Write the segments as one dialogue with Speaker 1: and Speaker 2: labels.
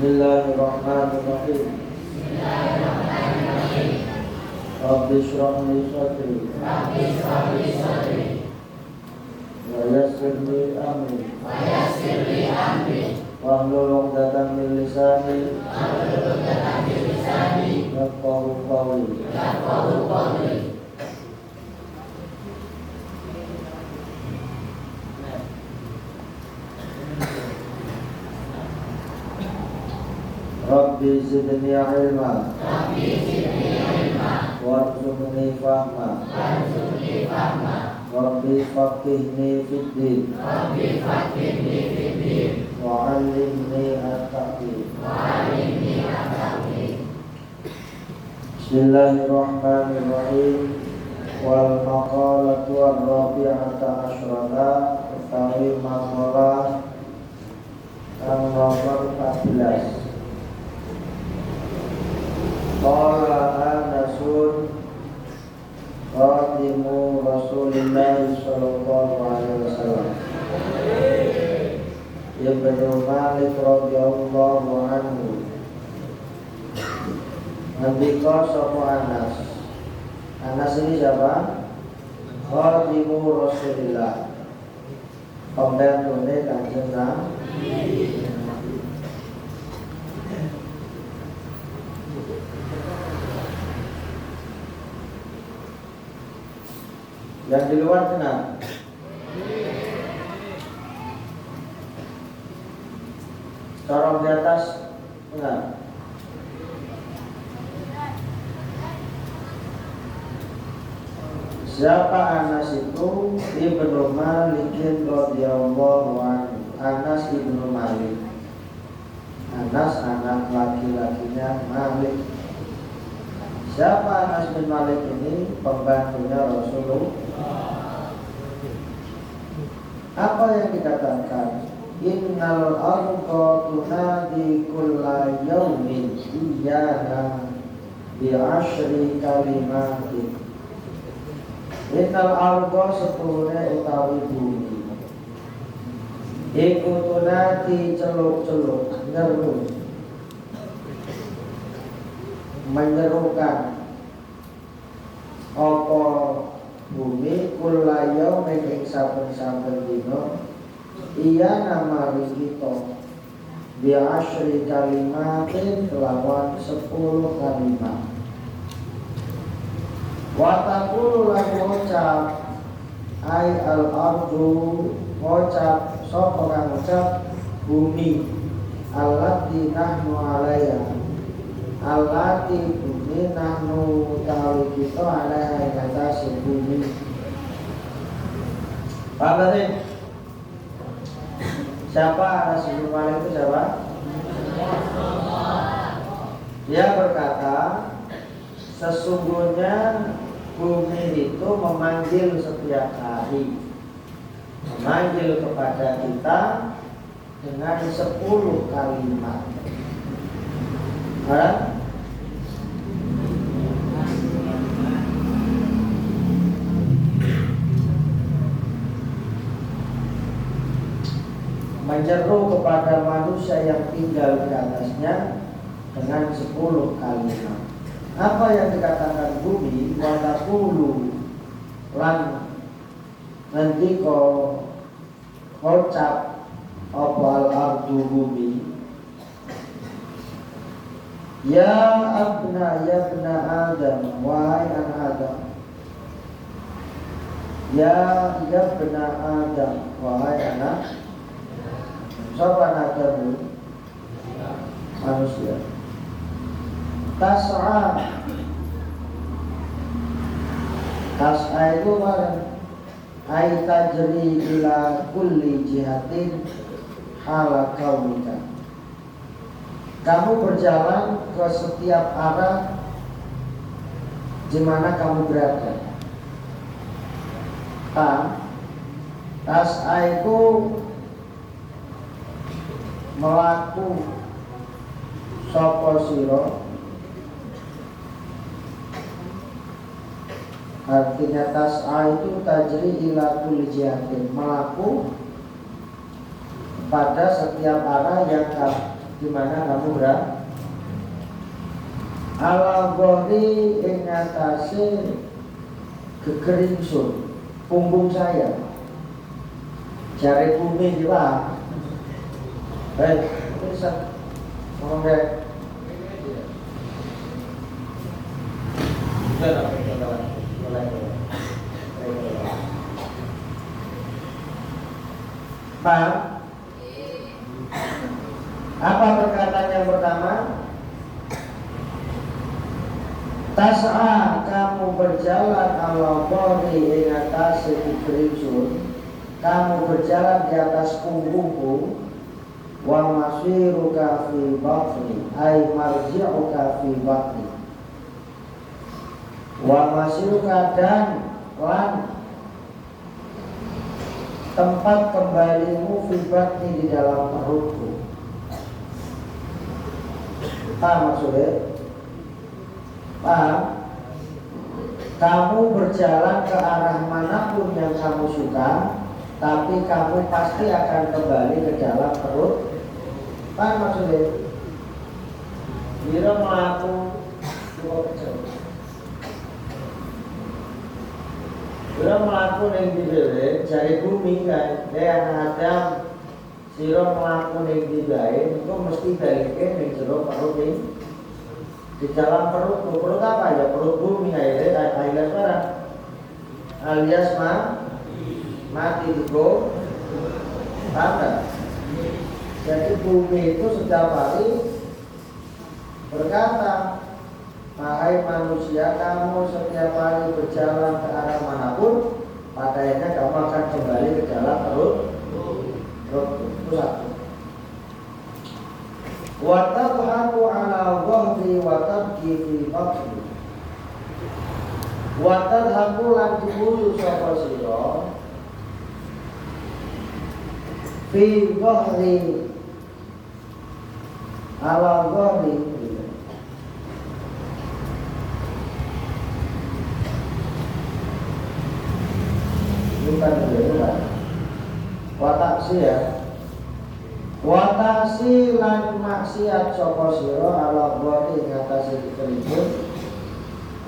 Speaker 1: Bismillahirrahmanirrahim. Rabbi shrah li sadri wa yassir li amri wahlul 'uqdatam min lisani yafqahu qawli. Rabbi zidni ilma warzuqni fahma Rabbi faqihni fid din wa 'allimni at-ta'wil. Bismillahirrahmanirrahim. Wal maqalatu ar-rabi'ata asyrata, utawi maqalah kang nomor 14. Qala Anasun khadimu Rasulillah sallallahu alaihi wasallam. Ibnu Malik radhiyallahu anhu. Nabika sapa Anas. Anas ini siapa? Khadimu Rasulillah, pembentune Kanjeng Nabi. Yang di luar tengah. Corong di atas tengah. Siapa Anas itu? Ibnu Malik radhiyallahu anhu. Anas ibnu Malik. Anas anak laki-lakinya Malik. Siapa Anas bin Malik ini? Pembantunya Rasulullah. Apa yang dikatakan? Innal arqa tunadi kulla yawmin iyana bi asyri kalimatin. Innal arqa sepune utawi bumi iku tunadi celuk-celuk nyeru, menyerukan apa bumi kulayo ing saben-saben dina iya nama kita bi asyri kalimatin kelawan 10 kalimat. Wa taqulu lan ngucap ai al ardu, ngucap sapa kang ngucap bumi allati nahnu alaiha, allati bumi nahnu tawi kita alaiha ing atas bumi. Paham tadi? Siapa Anas bin Malik itu siapa? Dia berkata, sesungguhnya bumi itu memanggil setiap hari, memanggil kepada kita dengan 10 kalimat. Menyeru kepada manusia yang tinggal di atasnya dengan 10 kalimat. Apa yang dikatakan bumi? Wa taqulu lan ngendika ngucap apa al-ardu bumi, ya abna Adam, wahai anak Adam. Ya abna Adam, wahai anak. Siapa anak Adam? Manusia. Tas'a itu ay tajri ila kulli jihatin ala kaunika. Kamu berjalan ke setiap arah di mana kamu berada. Tas'a itu melaku sapa sira, artinya tas'a itu tajri ila kulli jihatin, melaku pada setiap arah yang di mana kamu berada. Ala ghori ing atase gegeringsun punggung saya. Jari bumi jiwa. Baik, bisa ngomong deh. Paham? Apa perkataan yang pertama? Tas'a kamu berjalan ala ghori ing atase gegeringsun. Kamu berjalan di atas punggungku. Wa masiruka fi batni ay marji'uka fi batni. Wa masiruka dan tempat kembalimu fi batni di dalam perutku. Paham maksudnya? Paham? Kamu berjalan ke arah manapun yang kamu suka, tapi kamu pasti akan kembali ke dalam perut. Paham maksudnya? Bila melaku Bila melaku yang dibeli jari bumi kan, Adam siro melaku yang dibeli itu mesti balikin yang jero perut ini. Di dalam perut apa ya? Perut bumi alias mana? Alias mati itu. Tanda. Jadi bumi itu setiap hari berkata, "Hai manusia, kamu setiap hari berjalan ke arah manapun, pada akhirnya kamu akan kembali ke dalam perut itu satu. Wa tadhaku ala dhahri wa tabki fi batni. Wa tadhaku lan dibuyu sapa sira fi dhahri ala dhahri. Bukan wataksi ya. Watasi lan maksiat sapa sira ala dhari ing atase dikeripun.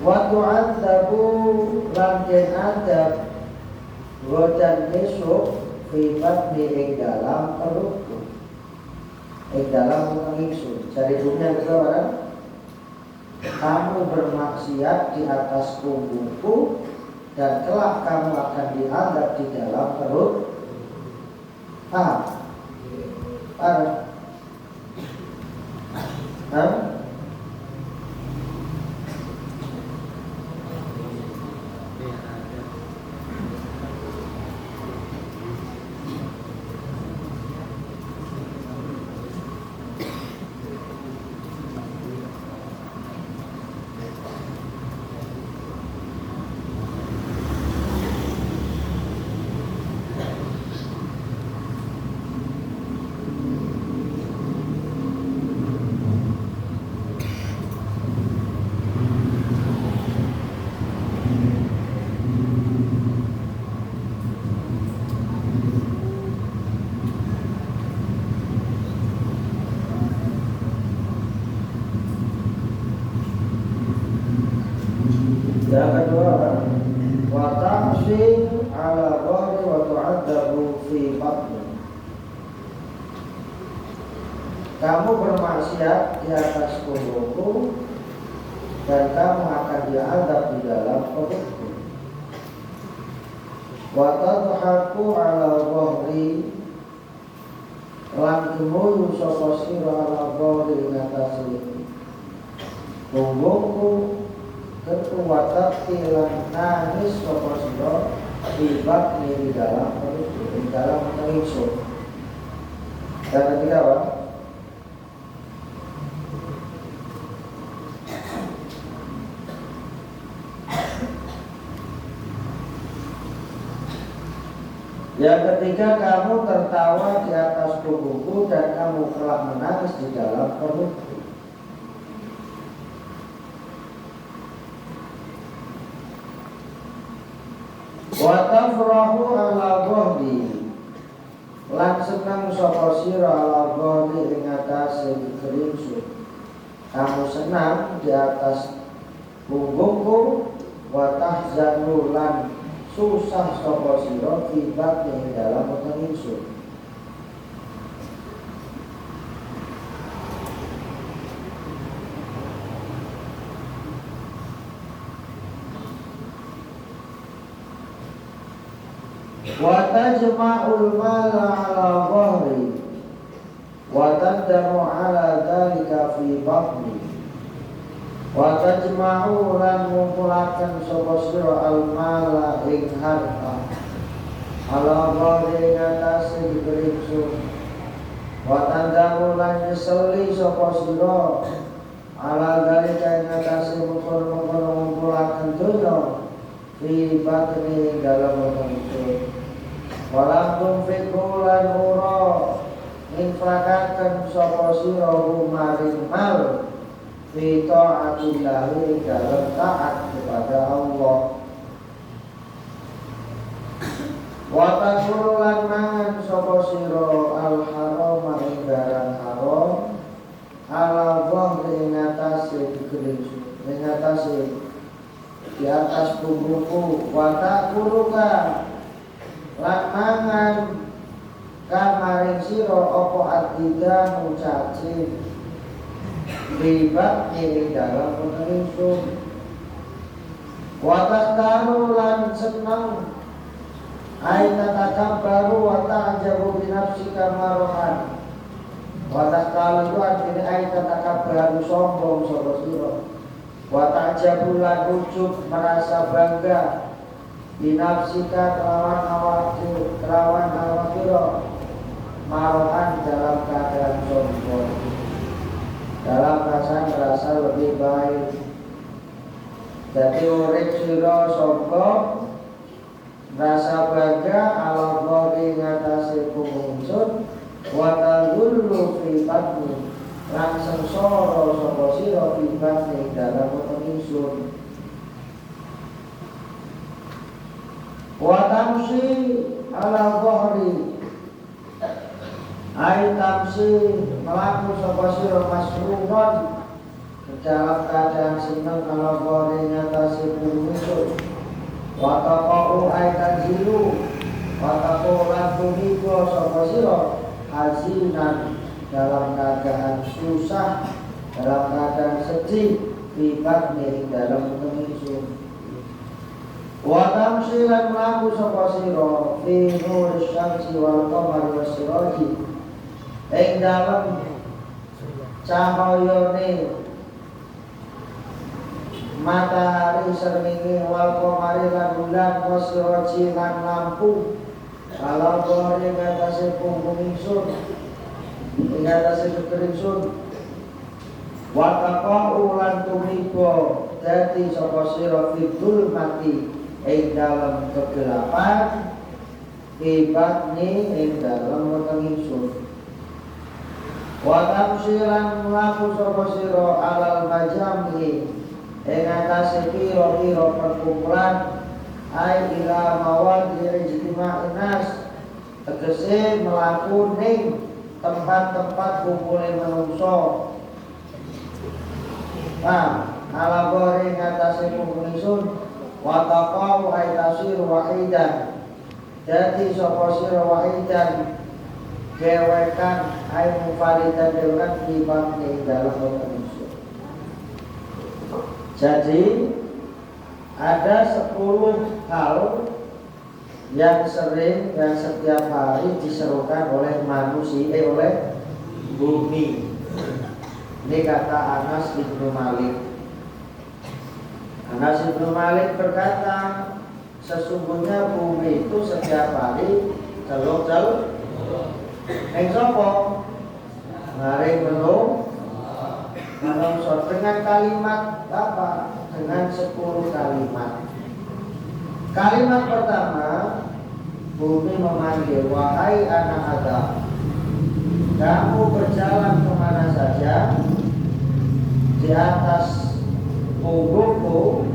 Speaker 1: Wa tu'adzabu lan den adab godan besok fi batni ing dalam perutku. Ing dalam ingsun. Jadi dunia kita orang kamu bermaksiat di atas punggungku dan kelak kamu akan diadab di dalam perut. Paham? Paham? Hah? Yang kedua, wa ta'sin ala dhahri wa tu'adzabu fi batni. Kamu bermaksiat di atas punggungku dan kamu akan diadab di dalam perutku. Wa tadhaku ala dhahri lan tumuyu sapa sira ala dhahri ing atase punggungku. Kekuatan tilang nangis sapa sira tiba di dalam perut, di dalam ingsun. Dan ketiga apa? Yang ketiga, kamu tertawa di atas punggungku dan kamu telah menangis di dalam perutku. Wa tafrahu ala dhahri lan seneng sapa sira ala ghori ing atase keringsun. Kamu senang di atas punggungku, wa tahzanu lan susah sapa sira tiba ing dalam weteng ingsun. Wa tajma'ul mala ala dhahri wa tadamu ala dhalika fi batni wa tajma'u lan ngumpulaken sapa sira al mala ing harta ala dhahri ngatasi dikeringsun wa tadamu lan nyeseli sapa sira ala dhalika ngatasi ngumpulaken donya fi batni dalam weteng walam tunfiku lan ura infakaken sapa sira maring mal fi ta'atillahi dalam taat kepada Allah. Wa takulu lan mangan sapa sira al haram ing barang haram ala dhahri ngatasi dikeringsun ing ngatasi di atas punggungku wa takuluka lan mangan kamaring sira apa adidanu cacing ribak ing dalam peningsun wa tastaru lan seneng aita takabbaru wa ta'jabu bi nafsika marohan wa tastaru artinya aita takabbaru sombong sapa sira wa ta'jabu lan ujub merasa bangga binafsika kelawan awakira marohan dalam keadaan sombong dalam merasa lebih baik. Jadi urip sira sombong rasa bangga ala dhari ngatasi pungungsun wa tadullu fi batni lan sengsara sapa sira fi batni dalam pungungsun wa tamsi ala dhahri ai tamsi melaku sapa sira masruron dalam keadaan seneng ala dhahri ngatasi pungungsun wa taqau ai tanzilu wa taqau lan tumiku sapa sira hazinan dalam keadaan susah dalam keadaan sedih fi batni dalam pungungsun wa tamsilan melaku sapa sira fi nur syamsi wal qamari wasiraji ing dalem cahayane matahari srengenge wal qamari lan bulan wasiraji lan lampu ala dhahri ngatasi punggung ingsun ing atase keringsun wa taqau lan tumiba dadi sapa sira fidul mati ing dalam kegelapan ibatni ing dalam weteng ingsun wa tamsilan mlaku sapa sira alal majami ing atase pira-pira perkumpulan ai ila mawadi ijtima'in nas tegese mlaku ning tempat-tempat kumpule manungsa ala gore ngatasi punggung ingsun wa taqau ay tasir wahidan jadi sapa sira wahidan kewekan ay mufaridan dewan di bangke dalam Indonesia. Jadi ada 10 hal yang sering dan setiap hari diserukan oleh manusia oleh bumi. Ini kata Anas bin Malik. Anas bin Malik berkata, sesungguhnya bumi itu setiap hari celuk-celuk. Ing sapa? Maring belum manungsa dengan kalimat apa? Dengan 10 kalimat. Kalimat pertama, bumi memanggil, wahai anak Adam, kamu berjalan kemana saja di atas punggungku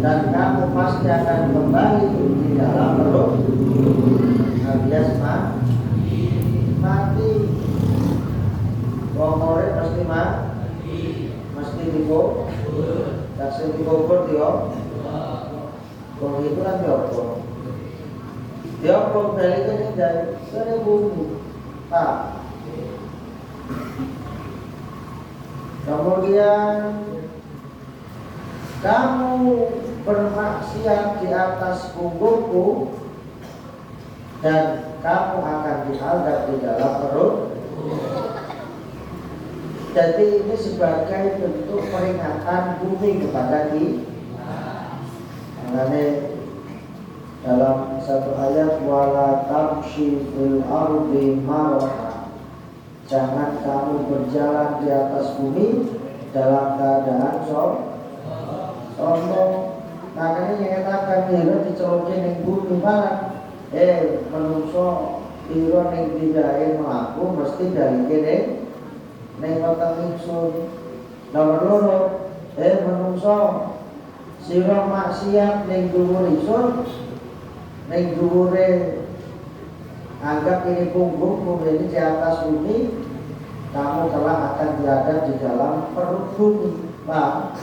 Speaker 1: dan kamu pasti akan kembali di dalam perut alias mati. Wong urip mesti dikubur. Saksi dikubur dia. Wong itu kan diopong. Diopong balik dari bumi. Pak. Kemudian kamu bermaksiat di atas punggungku dan kamu akan diadab di dalam perut. Jadi ini sebagai bentuk peringatan bumi kepada kita. Makanya dalam satu ayat wala tamshi fil ardi marha, jangan kamu berjalan di atas bumi dalam keadaan sombong. Makanya yang katakan hero dicelokin ning bumi mana? Menungso hero ning digawe mlaku mesti dari kene ning weteng ingsun. Nomor 2, menungso sira maksiat ning dhuwur ingsun, ning dhuwure anggap ini punggungmu ini di atas bumi, kamu telah akan berada di dalam perut bumi. Pak,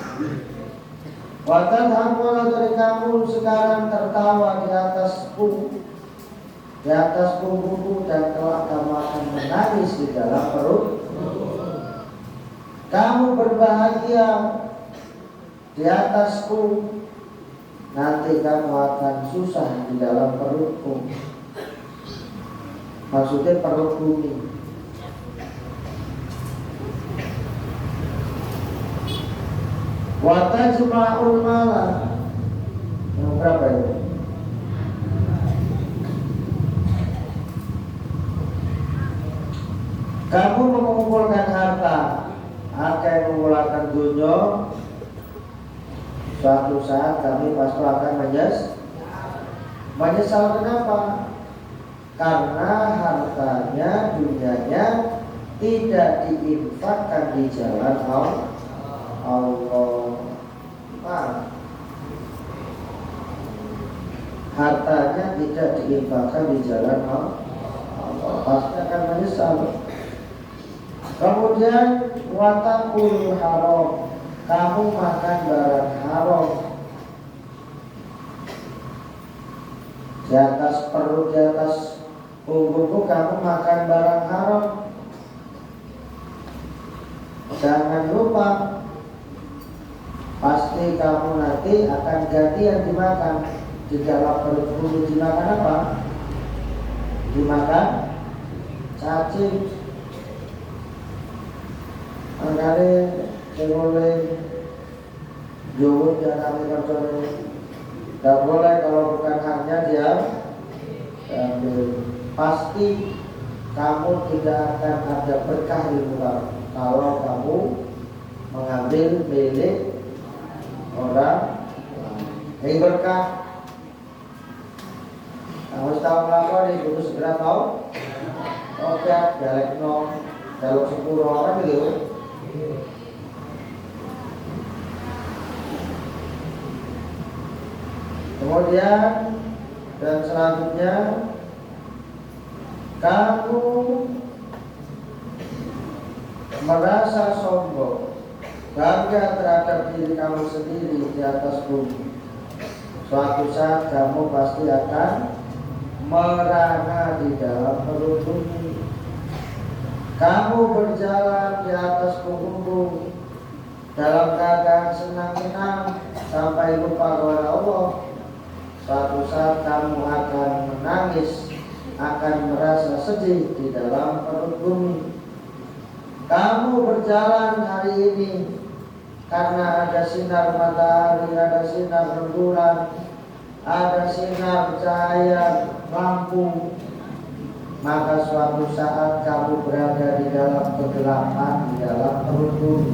Speaker 1: watan hampola dari kamu sekarang tertawa di atas punggungku dan telah kamu akan menangis di dalam perut. Kamu berbahagia di atasku, nanti kamu akan susah di dalam perutku. Maksudnya perut bumi. Watajma'ul mala. Yang berapa itu? Kamu mengumpulkan harta, akan mengumpulkan dunia. Suatu saat kami pasti akan menyesal. Kenapa? Karena hartanya, dunianya tidak diinfakkan di jalan Allah. Hartanya tidak diinfakkan di jalan Allah, pasti akan menyesal. Kemudian watakul haram, kamu makan barang haram. Di atas perut, di atas punggungku kamu makan barang haram. Jangan lupa, pasti kamu nanti akan gantian dimakan. Di dalam perut bumi dimakan apa? Dimakan cacing. Makanya boleh jauh jangan ambil. Tidak boleh kalau bukan haknya dia ambil. Pasti kamu tidak akan ada berkah di muka kalau kamu mengambil milik orang yang berkah. Kamu tahu melakukan ini, butuh segera tahu. Oke, balik no, jalur 10 orang gitu. Kemudian dan selanjutnya kamu merasa sombong, bangga terhadap diri kamu sendiri di atas bumi. Suatu saat kamu pasti akan merana di dalam perut bumi. Kamu berjalan di atas punggungku dalam keadaan senang-senang sampai lupa kepada Allah. Suatu saat kamu akan menangis, akan merasa sedih di dalam perut bumi. Kamu berjalan hari ini karena ada sinar matahari, ada sinar rembulan, ada sinar cahaya lampu. Maka suatu saat kamu berada di dalam kegelapan, di dalam perut bumi.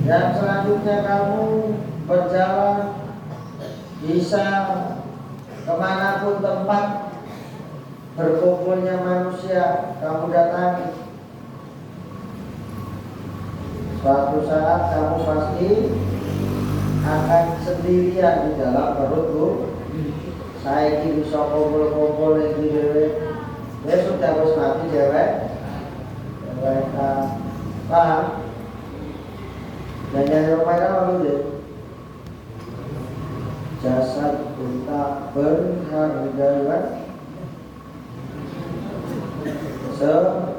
Speaker 1: Dan selanjutnya kamu berjalan, bisa kemanapun tempat berkumpulnya manusia kamu datangi. Suatu saat kamu pasti akan sendirian di dalam perut bumi. Saya bisa kumpul-kumpul ini dhewe. Ya sudah wis mati dewek. Dewek paham? Dan yang lumayan apa deh? Jasad kita berharga kan? Sekarang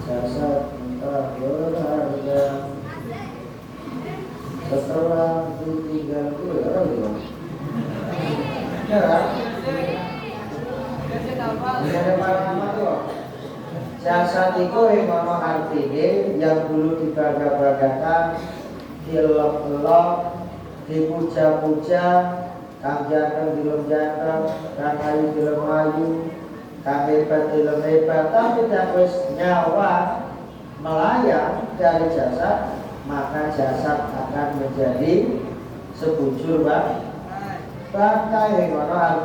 Speaker 1: jasad kita berharga setelah ditinggal itu ya orang gitu. Ya kan? Ini ada paragraf tuh. Jasad itu yang artinya yang dulu dibangga-banggakan, dilelok-elok, dipuja-puja, kang janteng dilem janteng, kang ayu dilem ayu, kang hebat dilem hebat, tapi tidak wis nyawa melayang dari jasad, maka jasad akan menjadi sebujur bangkai. Mana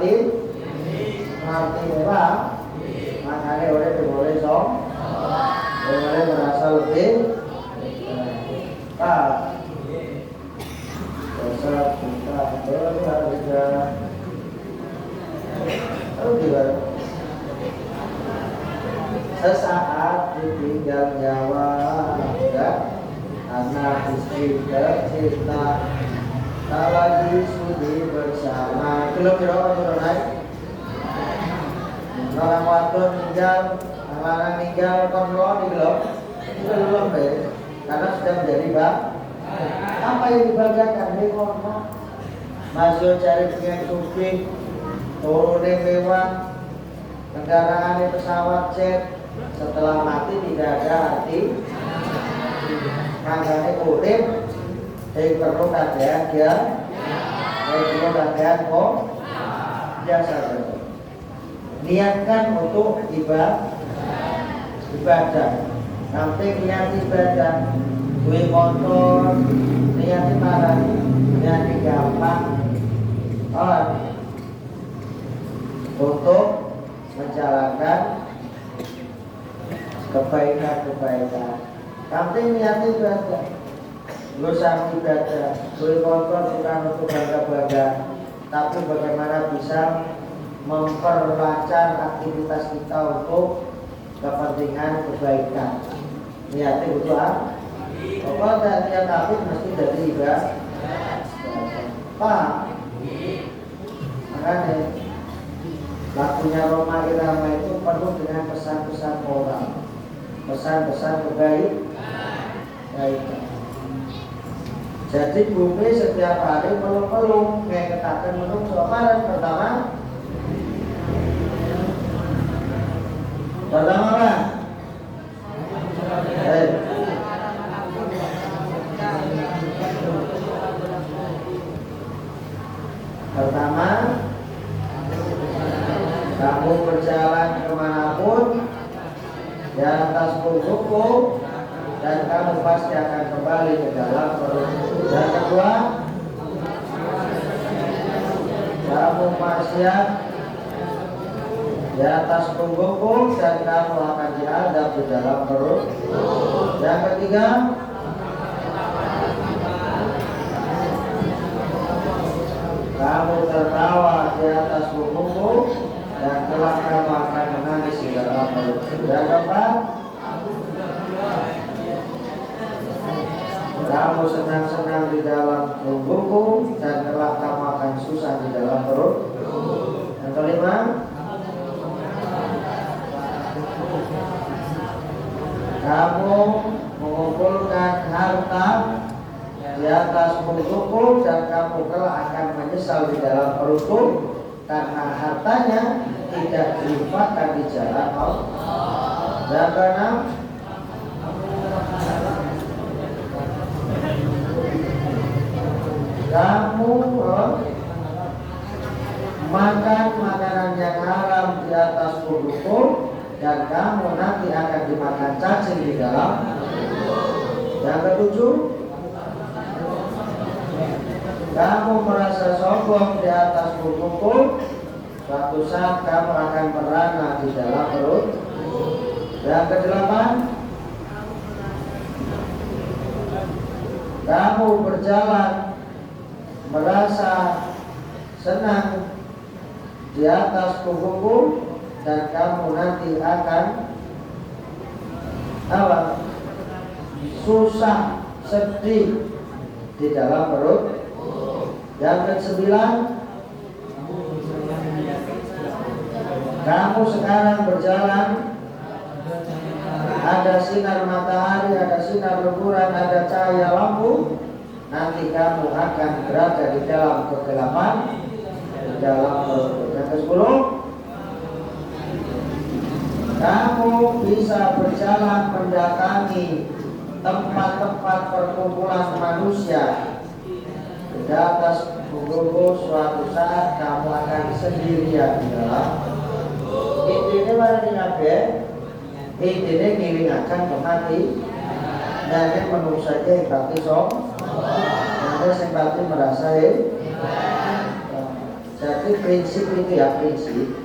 Speaker 1: arti merah, makanya oleh boleh boleh merasa lebih jasad kita berharga. Lalu gimana? Sesaat ditinggal nyawa, anak istri tercinta, tak lagi sudi bersama. Kilo naik. Orang wadon meninggal, anak meninggal, kontrol di gelap, itu belum karena sudah menjadi apa yang dibanggakan di kota. Masuk cari pengen suki, turunnya mewah, kendaraan pesawat jet. Setelah mati tidak ada arti. Makanya urip perlu kajian dia, perlu kajian kok biasa. Niatkan untuk ibadah. Nanti niat ibadah, duwe motor, niat marah, niat gampang. Untuk menjalankan kebaikan. Nanti niat ibadah, lu sang ibadah, duwe motor bukan untuk bangga-bangga, tapi bagaimana bisa memperlancar aktivitas kita untuk kepentingan kebaikan. Niatnya butuh apa? Pokoknya niat tapi mesti jadi ibadah. Paham? Makanya lagunya Roma Irama itu penuh dengan pesan-pesan moral, pesan-pesan kebaikan. Jadi bumi setiap hari pelung-pelung kayak katakan menungso. Pertama apa? Pertama, kamu berjalan kemanapun di atas punggungku dan kamu pasti akan kembali ke dalam perutku. Yang kedua, kamu maksiat di atas punggungku dan kamu akan diadab di dalam perut. Yang ketiga, kamu tertawa di atas punggungku dan kelak kamu akan menangis di dalam perut. Yang keempat, kamu senang-senang di dalam punggungku dan kelak kamu akan susah di dalam perut. Yang kelima, kamu mengumpulkan harta di atas punggungku dan kamu kelak akan menyesal di dalam perutku karena hartanya tidak diinfakkan di jalan Allah. Dan keenam, kamu makan makanan yang haram di atas punggungku dan kamu nanti akan dimakan cacing di dalam. Yang ketujuh, kamu merasa sombong di atas punggungku, suatu saat kamu akan merana di dalam perut. Yang kedelapan, kamu berjalan merasa senang di atas punggungmu dan kamu nanti akan apa? Susah, sedih di dalam perut. Yang ke-9, kamu sekarang berjalan, ada sinar matahari, ada sinar rembulan, ada cahaya lampu. Nanti kamu akan berada di dalam kegelapan, di dalam perut. Yang ke-10, kamu bisa berjalan mendatangi tempat-tempat perkumpulan manusia. Di atas punggungmu suatu saat kamu akan sendirian di dalam. Intinya mana di nabe? Intinya ngilingakan kemati. Dan menurut saja yang berarti sok. Nanti simpati merasa jadi prinsip itu ya prinsip.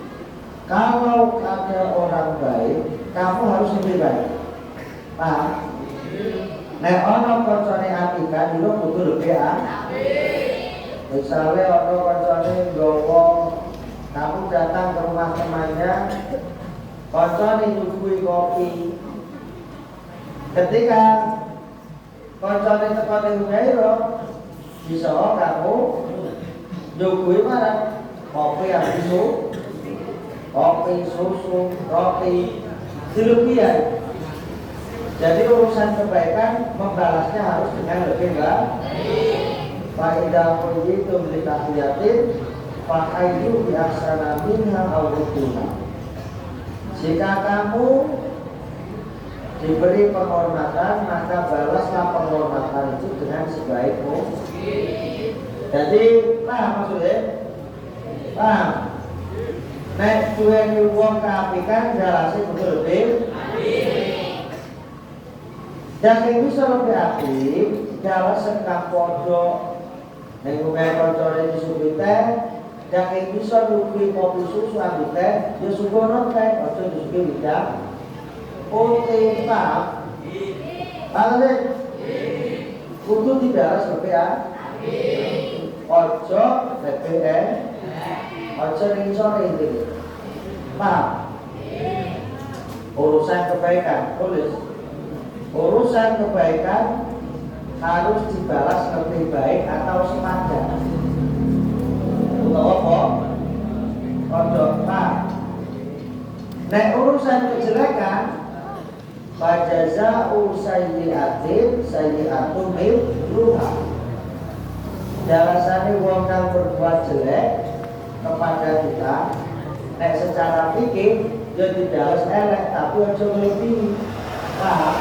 Speaker 1: Kalau ada orang baik, kamu harus lebih baik. Paham? Nek ono koncone apika dulu butuh lebih Misalnya ono koncone nggawa, kamu datang ke rumah temannya, koncone nyuguhi kopi. Ketika koncone teko ning Gairo, bisa kamu nyuguhi barang kopi yang susu, kopi, susu, roti, dilebihan. Jadi urusan kebaikan membalasnya harus dengan lebih baik. Faidah pujitum li tahiyatin fahayyu bi ahsana minha aw rudduha. Jika kamu diberi penghormatan, maka balaslah penghormatan itu dengan sebaik mungkin. Jadi paham maksudnya? Paham? Nek duweni wong kaapikan jalase kudu lebih. Dan yang bisa lebih aktif, jalan sekang pondok, nengungnya koncone disuguhi teh, dan yang bisa nyuguhi kopi susu ambil teh, dia sugono teh, ojo disuguhi widang. Putih paham? Paham deh? Kudu dibalas lebih ojo lebih ojo ngisor ini. Paham? Urusan kebaikan, tulis. Urusan kebaikan harus dibalas lebih baik atau sepadan. Utawa apa? Kodok tak. Nek urusan kejelekan, fajaza'u sayyi'atin sayyi'atun mithluha. Jalasane wong kang berbuat jelek kepada kita, nek secara fikih ya dibalas elek tapi aja nglebihi. Paham?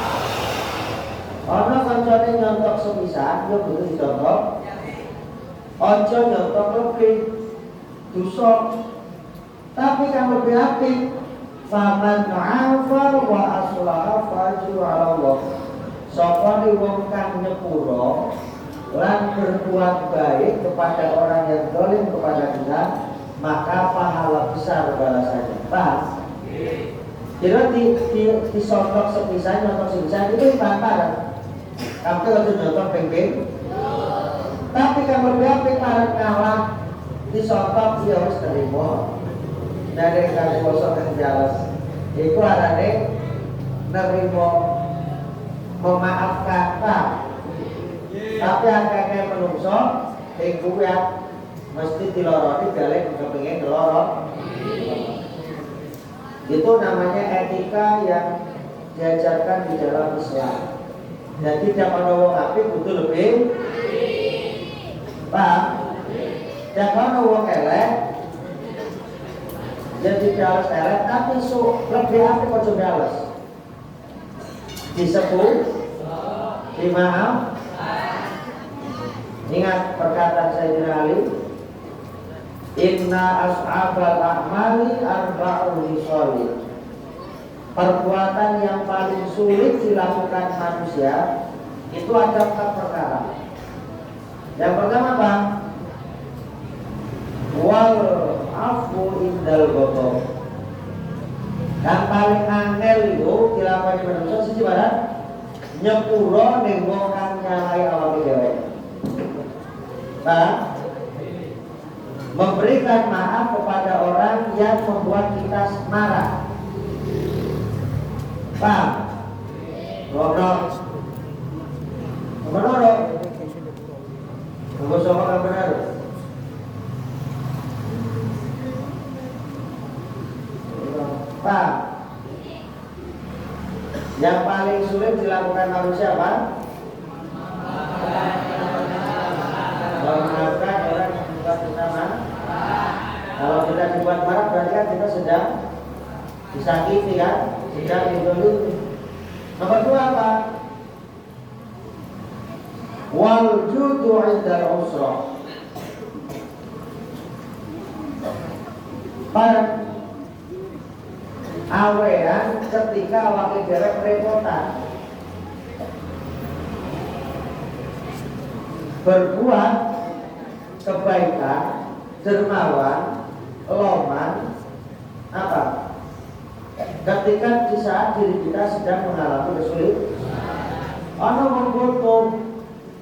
Speaker 1: Ana kancane nyontok sepisan, yo kudu dicontok. Aja nyontok lebih dosa. Tapi kang lebih apik, faman afa wa aslaha fajru ala Allah. Sapa wong kang nyepuro lan berbuat baik kepada orang yang zalim kepada kita, maka pahala besar balasannya. Paham? Jadi disontok sepisan, nyontok sepisan itu ibarat. Kamu harus nyontok peng-peng. Tapi kamu lebih apik marah kalah disontok dia harus terima. Dari kali bosok yang jelas. Itu arane nerimo memaafkan Pak. Tapi angkanya menungso kuat mesti diloroti balik kepengin dilorot. Itu namanya etika yang diajarkan di dalam Islam. Jadi jangan wong apik butuh lebih. Pak, jangan wong elek. Jadi harus elek tapi lebih apik kok jelas. Disebut dimaaf. Ingat perkataan Sayyidina Ali, inna as'abal a'mali arba'ul hisoli. Perbuatan yang paling sulit dilakukan manusia itu ada 4 perkara. Yang pertama apa? Wal afu indal ghadab. Yang paling angel itu dilakoni manusia siji barang nyepuro ning wong kang nyalai awake dhewe. Nah, memberikan maaf kepada orang yang membuat kita marah. Paham? Ngobrol. Ngobrol. Ngobrol sama kan benar. Paham? Yang paling sulit dilakukan manusia apa? Memaafkan orang yang membuat kita marah. Kalau kita dibuat marah berarti kan kita sedang disakiti kan, sedang didolimi. Nomor 2 apa? Wal judu 'indal usra. Awean ketika wakil derek repotan. Berbuat kebaikan, dermawan, loman, apa? Ketika di saat diri kita sedang mengalami kesulitan. Ono mengfoto,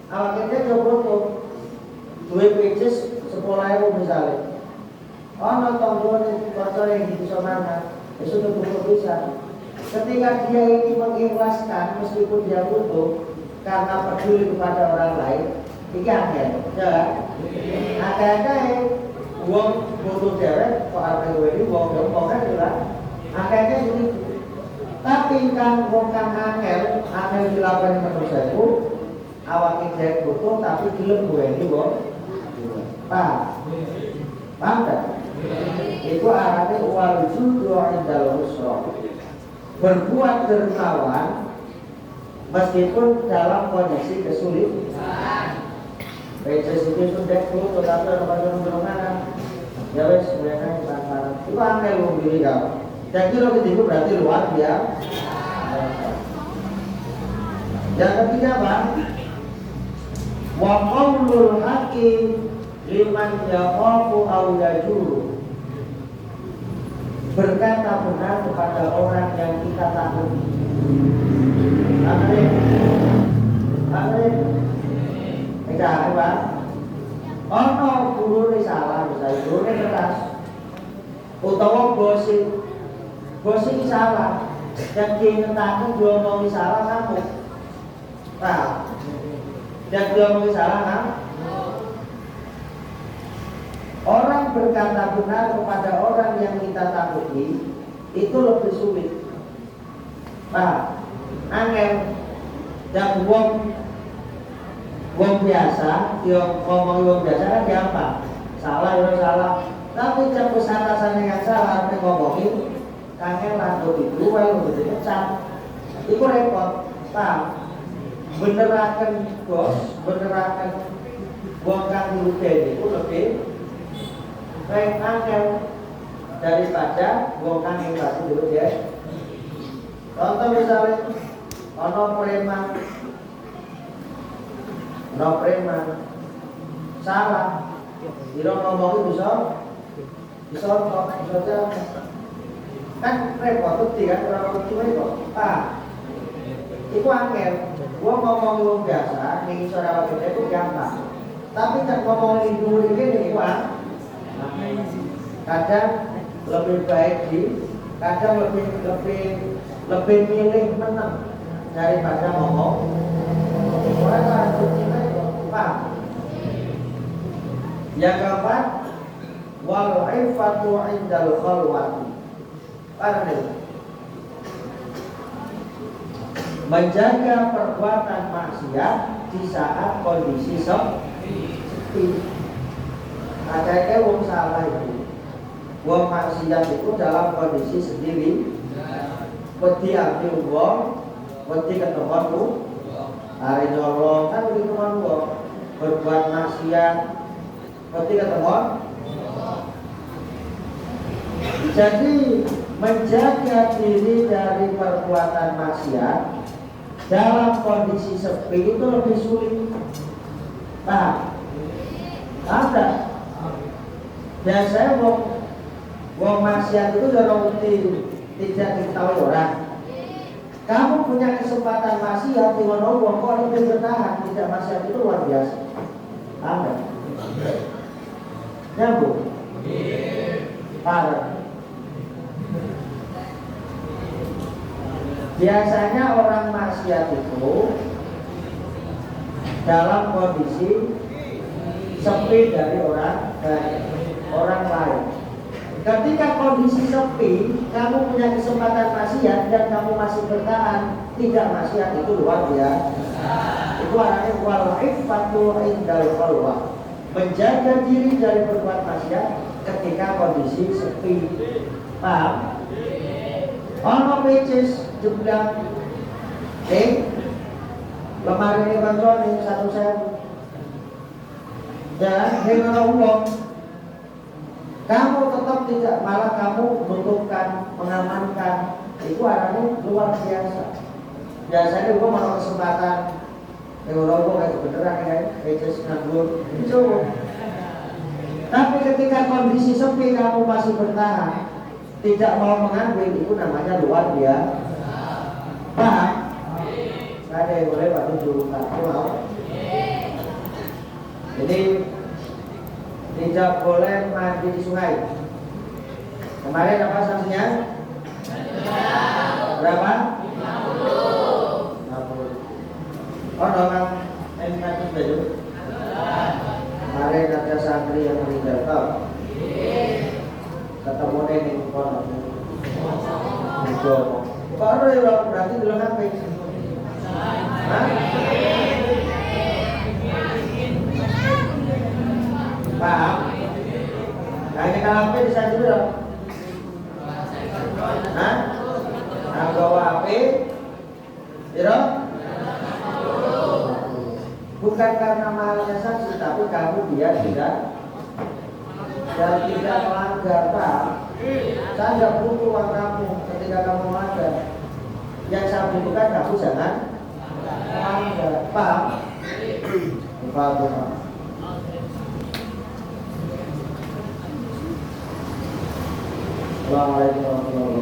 Speaker 1: awaknya coba foto, 2 pages 10.000 misalnya. Ono tonggone foto yang di sana, itu foto bisa. Ketika dia ini mengikhlaskan meskipun dia foto karena peduli kepada orang lain. Iki angel, ya. Akeh-akeh wong foto derek kok arep wedi wong kan ora. Akeh-akeh iki. Tapi kan wong kan angel dilakoni manusia itu awake dhewe foto tapi gelem wedi wong. Paham? Paham kan? Itu arane wal judu 'indal usra. Berbuat dermawan meskipun dalam kondisi kesulitan. Pages itu sudah dulu, tetapi orang-orang mana? Ya wes, mereka barang-barang. Itu angel wong diri kau. Jadi lo ketiga berarti luar biasa. Yang ketiga apa? Wa qaulul haqqi liman yakhafu aw yajuru. Berkata benar kepada orang yang kita takuti. Amin. Amin. Enggak, Pak. Ono guru ini salah, misalnya guru ini keras. Utawa bosi ini salah. Yang diingatkan diomongi salah kamu. Nah, yang diomongi salah kamu. Orang berkata benar kepada orang yang kita takuti itu lebih sulit. Nah, angel yang wong biasa, dia ngomong wong biasa kan gampang. Salah ya salah. Tapi jam atasannya yang salah, apa ngomongin kangen lanjut itu, well udah dipecat. Itu repot. Paham? Benerakan bos, benerakan wong kang dirugikan itu lebih baik angel daripada wong kang yang pasti dulu ya. Contoh misalnya, ono preman salah, dia ngomongin bisa kan repot tuh kan orang tua itu, itu angel. Gua ngomongin wong biasa, nih saudara kita itu gampang. Tapi kan ngomongin dulu ini gua, kadang lebih baik kadang lebih milih menang daripada ngomong. Orang lanjut kita itu, paham? Yang keempat, wal ifatu indal khalwati. Paham nih? Menjaga perbuatan maksiat di saat kondisi sepi. Ada wong salah itu, wong maksiat itu dalam kondisi sendiri. Wedi ambil wong, wedi ketemuan tuh. Hari nyolong kan begitu teman gua berbuat maksiat ketika temuan. Jadi menjaga diri dari perbuatan maksiat dalam kondisi sepi itu lebih sulit. Nah, ada. Biasanya wong maksiat itu orang tidak diketahui orang. Kamu punya kesempatan maksiat di mana wong kok lebih bertahan tidak maksiat itu luar biasa. Amin. Nyambung? Parah. Biasanya orang maksiat itu dalam kondisi sepi dari orang lain. Ketika kondisi sepi, kamu punya kesempatan maksiat dan kamu masih bertahan tidak maksiat, itu luar biasa. Itu artinya wal iffatu indal khalwah. Menjaga diri dari berbuat maksiat ketika kondisi sepi. Paham? Ono pecis jumlah lemari ini kontrol nih 1.000. Ya, dengan uang kamu tetap tidak, malah kamu butuhkan, mengamankan, itu artinya luar biasa. Biasanya gua mau kesempatan dengan uang kayak beneran kan, pecis nganggur, itu. Tapi ketika kondisi sepi kamu masih bertahan, tidak mau mengambil, itu namanya luar biasa. Paham? Ada yang boleh Pak Tunjuk, aku mau. Jadi tidak boleh mandi di sungai. Kemarin apa sanksinya? Berapa? 50. Oh, orang mandi baju. Kemarin ada santri yang meninggal, tahu? Ketemu di pondok. Baru ya berarti belum sampai. Paham? Kayaknya kalau HP bisa dulu dong. Hah? Nah, bawa HP Biro? Bukan karena mahalnya saksi, tapi kamu biar tidak melanggar, Pak. Saya tidak butuh uang kamu ketika kamu melanggar. Yang saya butuhkan kamu jangan melanggar, Pak. Assalamualaikum warahmatullahi wabarakatuh.